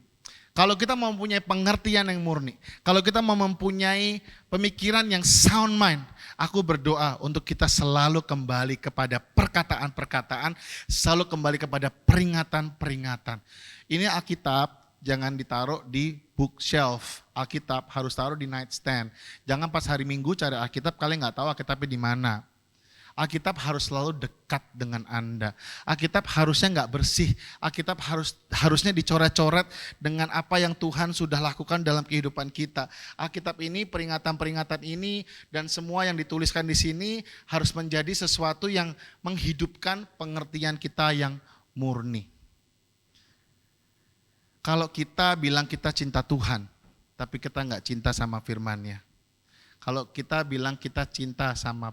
Kalau kita mempunyai pengertian yang murni, kalau kita mempunyai pemikiran yang sound mind, aku berdoa untuk kita selalu kembali kepada perkataan-perkataan, selalu kembali kepada peringatan-peringatan. Ini Alkitab jangan ditaruh di bookshelf, Alkitab harus taruh di nightstand. Jangan pas hari Minggu cari Alkitab, kalian nggak tahu Alkitabnya di mana. Alkitab harus selalu dekat dengan Anda. Alkitab harusnya nggak bersih. Alkitab harusnya dicoret-coret dengan apa yang Tuhan sudah lakukan dalam kehidupan kita. Alkitab ini, peringatan-peringatan ini, dan semua yang dituliskan di sini harus menjadi sesuatu yang menghidupkan pengertian kita yang murni. Kalau kita bilang kita cinta Tuhan, tapi kita nggak cinta sama firman-Nya. Kalau kita bilang kita cinta sama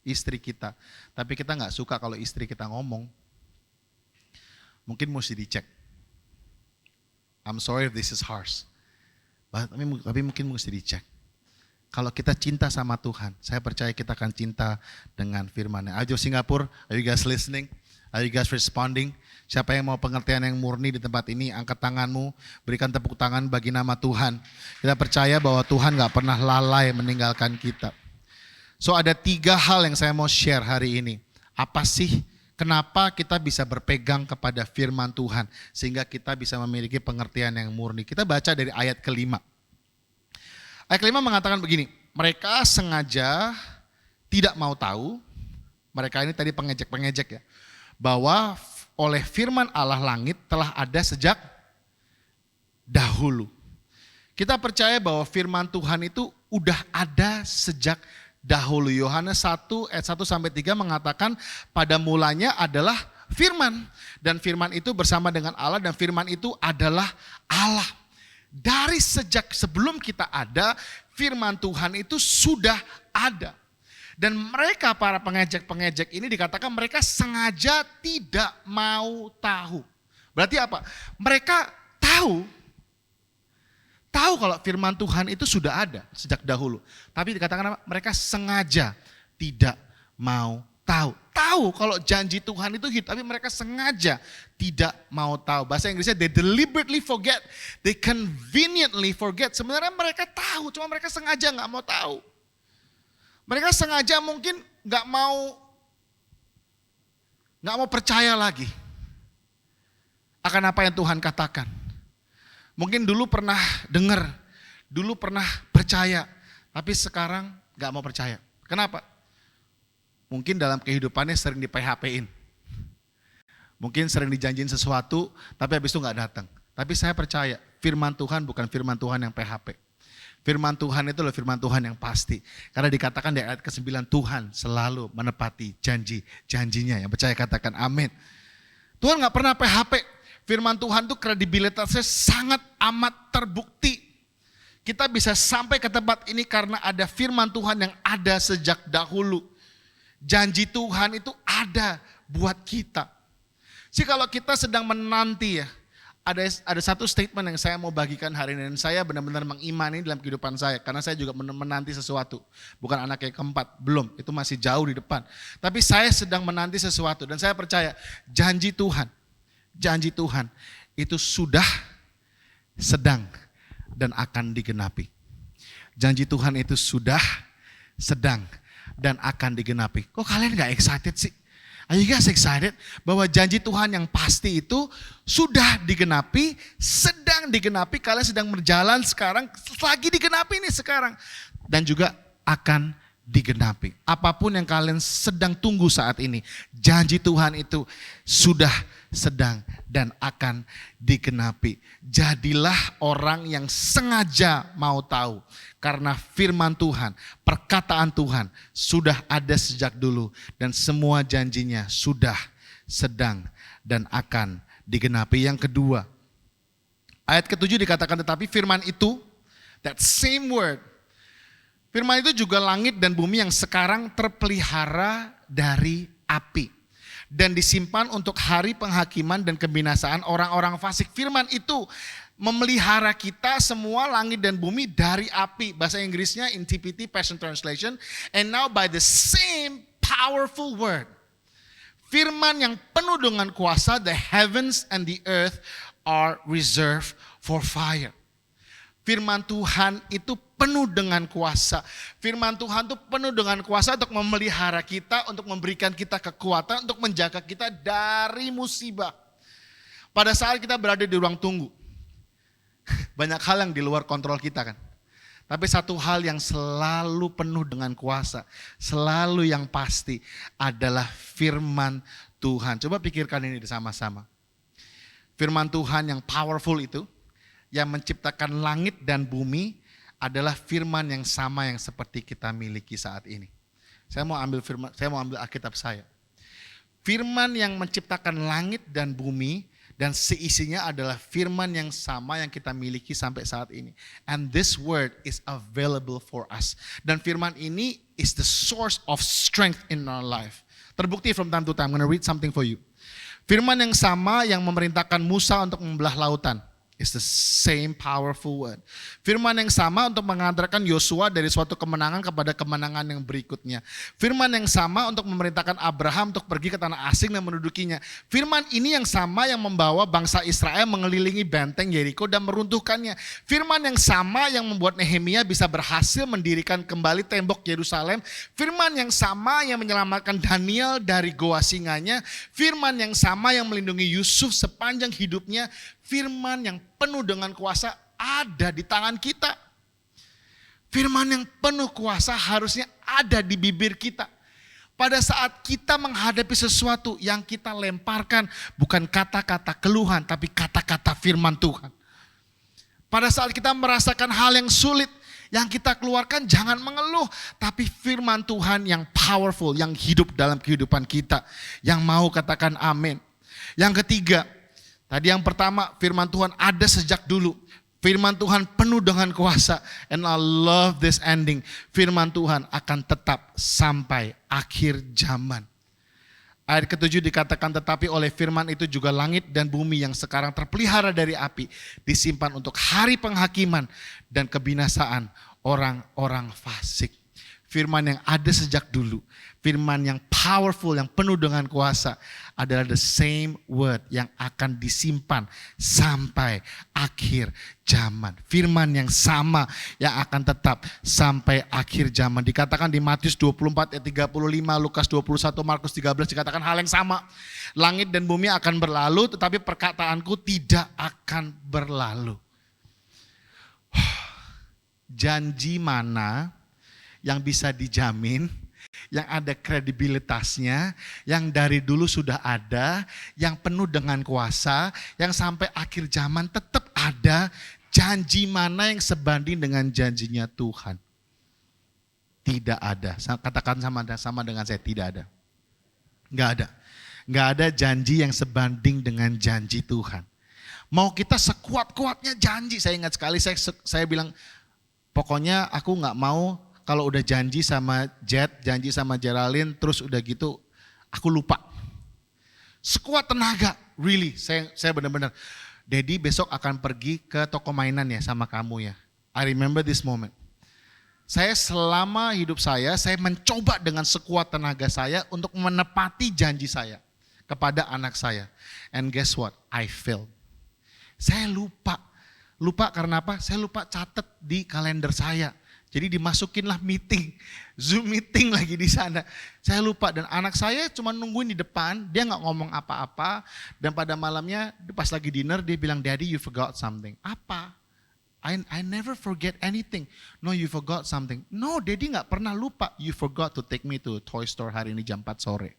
istri kita, tapi kita nggak suka kalau istri kita ngomong, mungkin mesti dicek. I'm sorry if this is harsh, tapi mungkin mesti dicek. Kalau kita cinta sama Tuhan, saya percaya kita akan cinta dengan firman-Nya. Ayo Singapura, are you guys listening? Are you guys responding? Siapa yang mau pengertian yang murni di tempat ini, angkat tanganmu, berikan tepuk tangan bagi nama Tuhan. Kita percaya bahwa Tuhan gak pernah lalai meninggalkan kita. So ada 3 hal yang saya mau share hari ini. Apa sih, kenapa kita bisa berpegang kepada firman Tuhan, sehingga kita bisa memiliki pengertian yang murni. Kita baca dari ayat ke-5. Ayat ke-5 mengatakan begini, mereka sengaja tidak mau tahu, mereka ini tadi pengejek-pengejek ya, bahwa oleh firman Allah langit telah ada sejak dahulu. Kita percaya bahwa firman Tuhan itu udah ada sejak dahulu. Yohanes 1 ayat 1 sampai 3 mengatakan pada mulanya adalah firman. Dan firman itu bersama dengan Allah dan firman itu adalah Allah. Dari sejak sebelum kita ada, firman Tuhan itu sudah ada. Dan mereka para pengejek-pengejek ini dikatakan mereka sengaja tidak mau tahu. Berarti apa? Mereka tahu kalau firman Tuhan itu sudah ada sejak dahulu. Tapi dikatakan apa? Mereka sengaja tidak mau tahu. Tahu kalau janji Tuhan itu hidup, tapi mereka sengaja tidak mau tahu. Bahasa Inggrisnya they deliberately forget, they conveniently forget. Sebenarnya mereka tahu, cuma mereka sengaja nggak mau tahu. Mereka sengaja mungkin nggak mau percaya lagi akan apa yang Tuhan katakan. Mungkin dulu pernah dengar, dulu pernah percaya, tapi sekarang gak mau percaya. Kenapa? Mungkin dalam kehidupannya sering di-PHP-in. Mungkin sering dijanjiin sesuatu, tapi habis itu gak datang. Tapi saya percaya, firman Tuhan bukan firman Tuhan yang PHP. Firman Tuhan itu adalah firman Tuhan yang pasti. Karena dikatakan di ayat ke-9, Tuhan selalu menepati janji-janjinya. Yang percaya katakan amin. Tuhan gak pernah PHP. Firman Tuhan itu kredibilitasnya sangat amat terbukti. Kita bisa sampai ke tempat ini karena ada firman Tuhan yang ada sejak dahulu. Janji Tuhan itu ada buat kita. Jadi kalau kita sedang menanti ya, ada satu statement yang saya mau bagikan hari ini. Dan saya benar-benar mengimani dalam kehidupan saya. Karena saya juga menanti sesuatu. Bukan anak yang keempat, belum. Itu masih jauh di depan. Tapi saya sedang menanti sesuatu. Dan saya percaya janji Tuhan itu sudah, sedang, dan akan digenapi. Janji Tuhan itu sudah, sedang, dan akan digenapi. Kok kalian gak excited sih? Are you guys excited? Bahwa janji Tuhan yang pasti itu sudah digenapi, sedang digenapi. Kalian sedang berjalan sekarang, lagi digenapi nih sekarang. Dan juga akan digenapi. Apapun yang kalian sedang tunggu saat ini, janji Tuhan itu sudah, sedang, dan akan digenapi. Jadilah orang yang sengaja mau tahu. Karena firman Tuhan, perkataan Tuhan sudah ada sejak dulu. Dan semua janjinya sudah, sedang, dan akan digenapi. Yang kedua, ayat ke-7 dikatakan tetapi firman itu, that same word, firman itu juga langit dan bumi yang sekarang terpelihara dari api. Dan disimpan untuk hari penghakiman dan kebinasaan orang-orang fasik. Firman itu memelihara kita semua langit dan bumi dari api. Bahasa Inggrisnya in TPT Passion Translation. And now by the same powerful word. Firman yang penuh dengan kuasa, the heavens and the earth are reserved for fire. Firman Tuhan itu penuh dengan kuasa. Firman Tuhan itu penuh dengan kuasa untuk memelihara kita, untuk memberikan kita kekuatan, untuk menjaga kita dari musibah. Pada saat kita berada di ruang tunggu, banyak hal yang di luar kontrol kita kan. Tapi satu hal yang selalu penuh dengan kuasa, selalu yang pasti adalah firman Tuhan. Coba pikirkan ini sama-sama. Firman Tuhan yang powerful itu, yang menciptakan langit dan bumi adalah firman yang sama yang seperti kita miliki saat ini. Saya mau ambil Alkitab saya. Firman yang menciptakan langit dan bumi dan seisinya adalah firman yang sama yang kita miliki sampai saat ini. And this word is available for us. Dan firman ini is the source of strength in our life. Terbukti from time to time. I'm going to read something for you. Firman yang sama yang memerintahkan Musa untuk membelah lautan. It's the same powerful word. Firman yang sama untuk mengantarkan Yosua dari suatu kemenangan kepada kemenangan yang berikutnya. Firman yang sama untuk memerintahkan Abraham untuk pergi ke tanah asing dan mendudukinya. Firman ini yang sama yang membawa bangsa Israel mengelilingi benteng Yeriko dan meruntuhkannya. Firman yang sama yang membuat Nehemia bisa berhasil mendirikan kembali tembok Yerusalem. Firman yang sama yang menyelamatkan Daniel dari goa singanya. Firman yang sama yang melindungi Yusuf sepanjang hidupnya. Firman yang penuh dengan kuasa ada di tangan kita. Firman yang penuh kuasa harusnya ada di bibir kita. Pada saat kita menghadapi sesuatu yang kita lemparkan bukan kata-kata keluhan tapi kata-kata firman Tuhan. Pada saat kita merasakan hal yang sulit, yang kita keluarkan jangan mengeluh. Tapi firman Tuhan yang powerful, yang hidup dalam kehidupan kita. Yang mau katakan amin. Yang ketiga, tadi yang pertama firman Tuhan ada sejak dulu. Firman Tuhan penuh dengan kuasa. And I love this ending. Firman Tuhan akan tetap sampai akhir zaman. Ayat ke-7 dikatakan, tetapi oleh firman itu juga langit dan bumi yang sekarang terpelihara dari api disimpan untuk hari penghakiman dan kebinasaan orang-orang fasik. Firman yang ada sejak dulu, firman yang powerful, yang penuh dengan kuasa adalah the same word yang akan disimpan sampai akhir zaman. Firman yang sama yang akan tetap sampai akhir zaman. Dikatakan di Matius 24 ayat 35, Lukas 21, Markus 13 dikatakan hal yang sama. Langit dan bumi akan berlalu tetapi perkataanku tidak akan berlalu. Janji mana yang bisa dijamin, yang ada kredibilitasnya, yang dari dulu sudah ada, yang penuh dengan kuasa, yang sampai akhir zaman tetap ada. Janji mana yang sebanding dengan janjinya Tuhan? Tidak ada. Katakan sama dengan saya, tidak ada. Enggak ada. Enggak ada janji yang sebanding dengan janji Tuhan. Mau kita sekuat-kuatnya janji, saya ingat sekali saya bilang, pokoknya aku enggak mau kalau udah janji sama Jet, janji sama Geraldine, terus udah gitu aku lupa. Sekuat tenaga, really, saya benar-benar. Daddy besok akan pergi ke toko mainan ya sama kamu ya. I remember this moment. Saya selama hidup saya mencoba dengan sekuat tenaga saya untuk menepati janji saya kepada anak saya. And guess what? I failed. Saya lupa. Lupa karena apa? Saya lupa catat di kalender saya. Jadi dimasukinlah meeting, Zoom meeting lagi di sana. Saya lupa dan anak saya cuma nungguin di depan, dia gak ngomong apa-apa. Dan pada malamnya pas lagi dinner dia bilang, Daddy you forgot something. Apa? I never forget anything. No, you forgot something. No, Daddy gak pernah lupa. You forgot to take me to Toy Store hari ini jam 4 sore.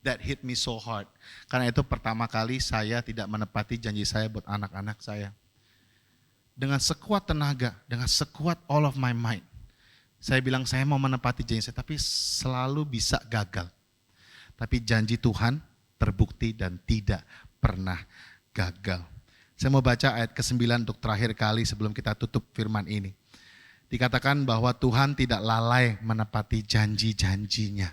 That hit me so hard. Karena itu pertama kali saya tidak menepati janji saya buat anak-anak saya. Dengan sekuat tenaga, dengan sekuat all of my might. Saya bilang saya mau menepati janji saya, tapi selalu bisa gagal. Tapi janji Tuhan terbukti dan tidak pernah gagal. Saya mau baca ayat ke-9 untuk terakhir kali sebelum kita tutup firman ini. Dikatakan bahwa Tuhan tidak lalai menepati janji-janjinya.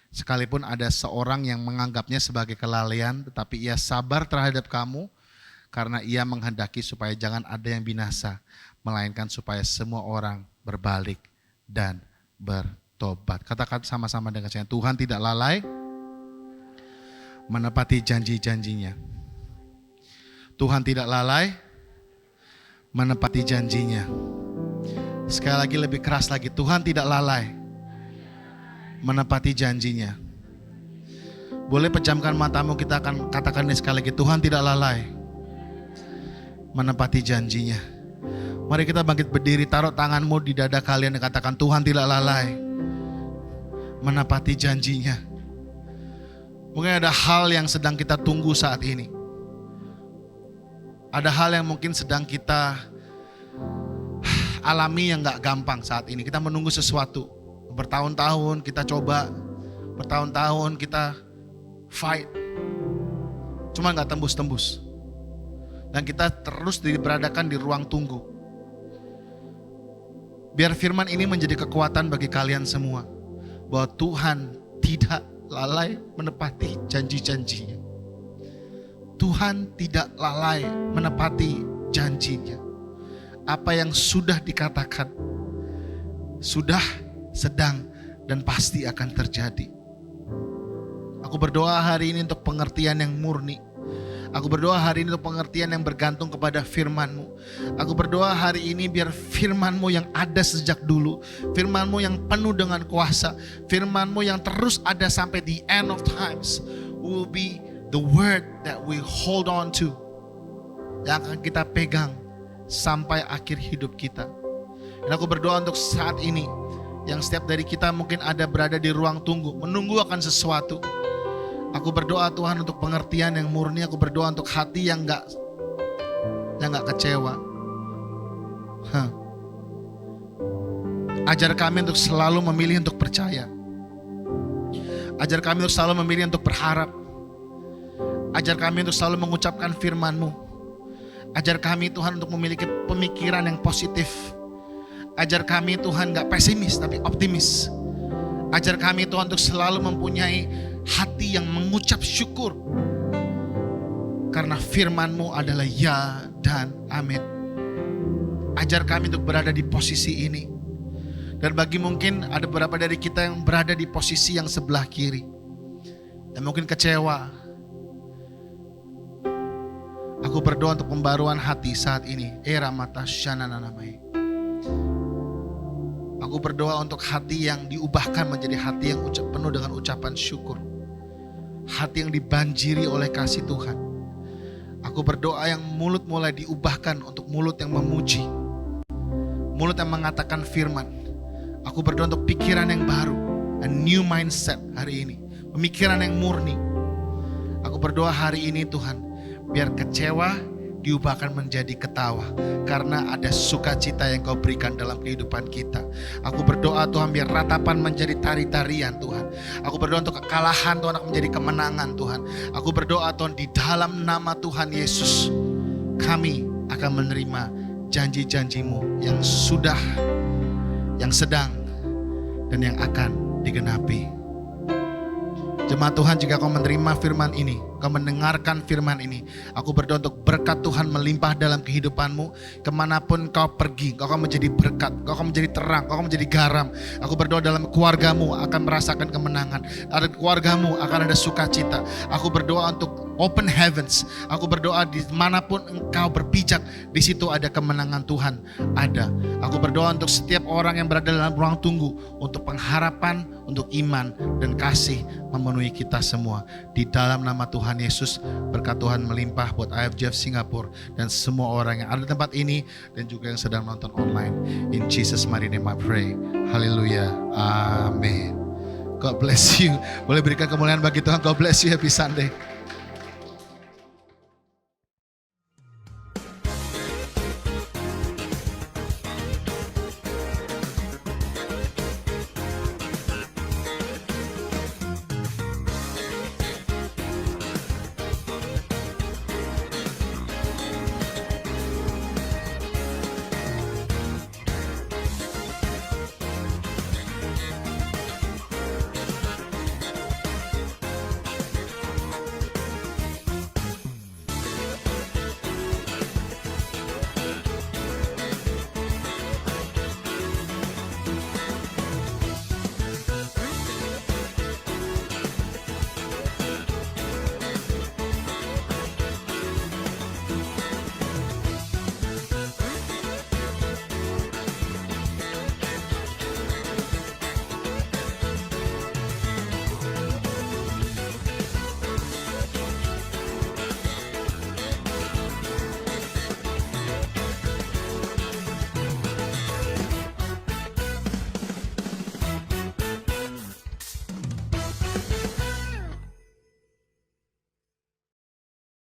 Sekalipun ada seorang yang menganggapnya sebagai kelalaian, tetapi ia sabar terhadap kamu, karena ia menghendaki supaya jangan ada yang binasa, melainkan supaya semua orang berbalik dan bertobat. Katakan sama-sama dengan saya, Tuhan tidak lalai menepati janji-janjinya. Tuhan tidak lalai menepati janjinya. Sekali lagi lebih keras lagi, Tuhan tidak lalai menepati janjinya. Boleh pejamkan matamu, kita akan katakan ini sekali lagi, Tuhan tidak lalai menepati janjinya. Mari kita bangkit berdiri, taruh tanganmu di dada kalian dan katakan, Tuhan tidak lalai menepati janjinya. Mungkin ada hal yang sedang kita tunggu saat ini. Ada hal yang mungkin sedang kita alami yang gak gampang saat ini. Kita menunggu sesuatu. Bertahun-tahun kita coba, bertahun-tahun kita fight. Cuma gak tembus-tembus. Dan kita terus diberadakan di ruang tunggu. Biar firman ini menjadi kekuatan bagi kalian semua. Bahwa Tuhan tidak lalai menepati janji-janjinya. Tuhan tidak lalai menepati janjinya. Apa yang sudah dikatakan, sudah, sedang, dan pasti akan terjadi. Aku berdoa hari ini untuk pengertian yang murni. Aku berdoa hari ini untuk pengertian yang bergantung kepada firman-Mu. Aku berdoa hari ini biar firman-Mu yang ada sejak dulu, firman-Mu yang penuh dengan kuasa, firman-Mu yang terus ada sampai the end of times will be the word that we hold on to, yang akan kita pegang sampai akhir hidup kita. Dan aku berdoa untuk saat ini, yang setiap dari kita mungkin ada berada di ruang tunggu, menunggu akan sesuatu. Aku berdoa Tuhan untuk pengertian yang murni. Aku berdoa untuk hati yang gak dan gak kecewa. Ajar kami untuk selalu memilih untuk percaya. Ajar kami untuk selalu memilih untuk berharap. Ajar kami untuk selalu mengucapkan firman-Mu. Ajar kami Tuhan untuk memiliki pemikiran yang positif. Ajar kami Tuhan gak pesimis tapi optimis. Ajar kami Tuhan untuk selalu mempunyai hati yang mengucap syukur. Karena firman-Mu adalah ya dan amin. Ajar kami untuk berada di posisi ini. Dan bagi mungkin ada beberapa dari kita yang berada di posisi yang sebelah kiri. Dan mungkin kecewa. Aku berdoa untuk pembaruan hati saat ini. Era mata shanana namai. Aku berdoa untuk hati yang diubahkan menjadi hati yang penuh dengan ucapan syukur. Hati yang dibanjiri oleh kasih Tuhan. Aku berdoa yang mulut mulai diubahkan untuk mulut yang memuji. Mulut yang mengatakan firman. Aku berdoa untuk pikiran yang baru. A new mindset hari ini. Pemikiran yang murni. Aku berdoa hari ini Tuhan. Biar kecewa diubahkan menjadi ketawa. Karena ada sukacita yang Kau berikan dalam kehidupan kita. Aku berdoa Tuhan biar ratapan menjadi tari-tarian Tuhan. Aku berdoa untuk kekalahan Tuhan akan menjadi kemenangan Tuhan. Aku berdoa Tuhan di dalam nama Tuhan Yesus. Kami akan menerima janji-janji-Mu yang sudah, yang sedang, dan yang akan digenapi. Jemaat Tuhan, jika kau menerima firman ini, kau mendengarkan firman ini, aku berdoa untuk berkat Tuhan melimpah dalam kehidupanmu. Kemanapun kau pergi, kau akan menjadi berkat, kau akan menjadi terang, kau akan menjadi garam. Aku berdoa dalam keluargamu akan merasakan kemenangan, ada keluargamu akan ada sukacita. Aku berdoa untuk open heavens. Aku berdoa di manapun engkau berpijak, di situ ada kemenangan Tuhan ada. Aku berdoa untuk setiap orang yang berada dalam ruang tunggu, untuk pengharapan, untuk iman dan kasih memenuhi kita semua. Di dalam nama Tuhan Yesus, berkat Tuhan melimpah buat IFJF Singapura dan semua orang yang ada di tempat ini dan juga yang sedang nonton online. In Jesus mighty name I pray. Haleluya. Amin. God bless you. Boleh berikan kemuliaan bagi Tuhan. God bless you. Happy Sunday.